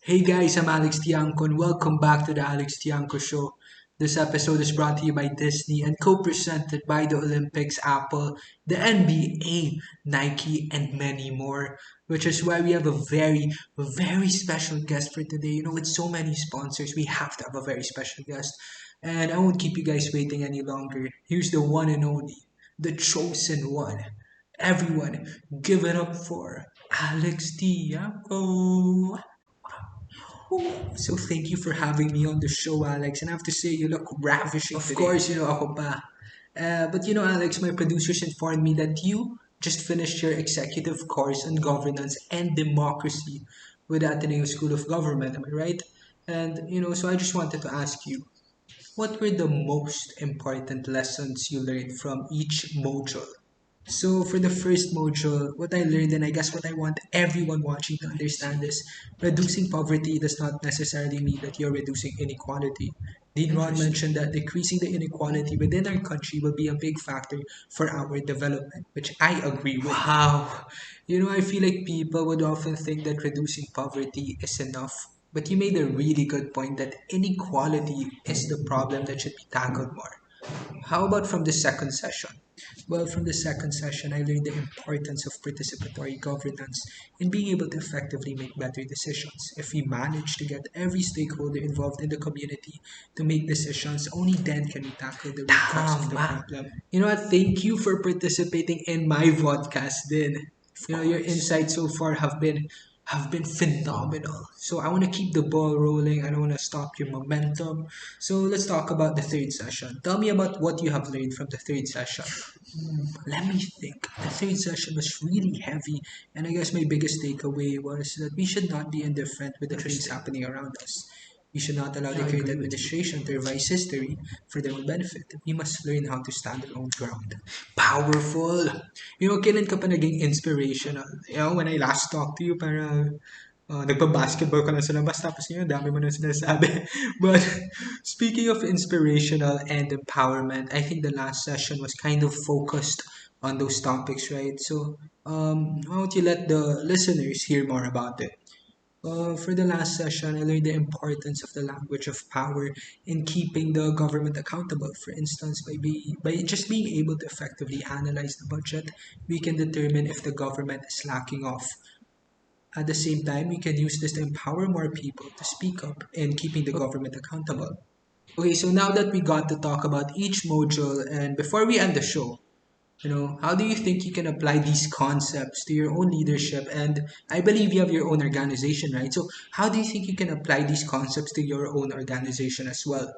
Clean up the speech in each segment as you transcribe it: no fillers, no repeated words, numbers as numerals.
Hey guys, I'm Alex Tianco and welcome back to the Alex Tianco Show. This episode is brought to you by Disney and co-presented by the Olympics, Apple, the NBA, Nike, and many more. Which is why we have a very special guest for today. With so many sponsors, we have to have a very special guest. And I won't keep you guys waiting any longer. Here's the one and only, the chosen one. Everyone, give it up for Alex Tianco. So thank you for having me on the show, Alex. And I have to say, you look ravishing Of today. Course, ako pa. But Alex, my producers informed me that you just finished your executive course on governance and democracy with the Ateneo School of Government. Am I right? And so I just wanted to ask you, what were the most important lessons you learned from each module? So for the first module, what I learned and I guess what I want everyone watching to understand is reducing poverty does not necessarily mean that you're reducing inequality. Dean Ron mentioned that decreasing the inequality within our country will be a big factor for our development, which I agree with. Wow. I feel like people would often think that reducing poverty is enough. But you made a really good point that inequality is the problem that should be tackled more. How about from the second session? Well, from the second session, I learned the importance of participatory governance in being able to effectively make better decisions. If we manage to get every stakeholder involved in the community to make decisions, only then can we tackle the root cause of the problem. You know what? Thank you for participating in my podcast, Din. Your insights so far have been phenomenal. So I want to keep the ball rolling. I don't want to stop your momentum. So let's talk about the third session. Tell me about what you have learned from the third session. Let me think. The third session was really heavy, and I guess my biggest takeaway was that we should not be indifferent with the things happening around us. We should not allow the current administration to revise history for their own benefit. We must learn how to stand on our own ground. Powerful! Kailan ka pa naging inspirational? When I last talked to you, parang nagpa-basketball ka na sa labas, tapos ngayon, dami mo na sinasabi. But speaking of inspirational and empowerment, I think the last session was kind of focused on those topics, right? So, why don't you let the listeners hear more about it? For the last session, I learned the importance of the language of power in keeping the government accountable. For instance, by just being able to effectively analyze the budget, we can determine if the government is lacking off. At the same time, we can use this to empower more people to speak up in keeping the government accountable. Okay, so now that we got to talk about each module, and before we end the show, how do you think you can apply these concepts to your own leadership? And I believe you have your own organization, right? So how do you think you can apply these concepts to your own organization as well?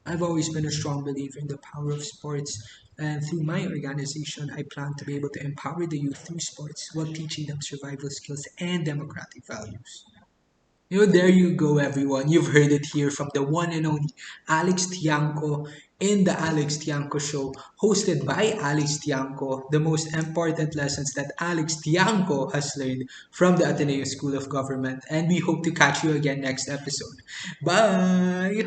I've always been a strong believer in the power of sports, and through my organization, I plan to be able to empower the youth through sports while teaching them survival skills and democratic values. There you go, everyone. You've heard it here from the one and only Alex Tianco in the Alex Tianco Show, hosted by Alex Tianco, the most important lessons that Alex Tianco has learned from the Ateneo School of Government. And we hope to catch you again next episode. Bye!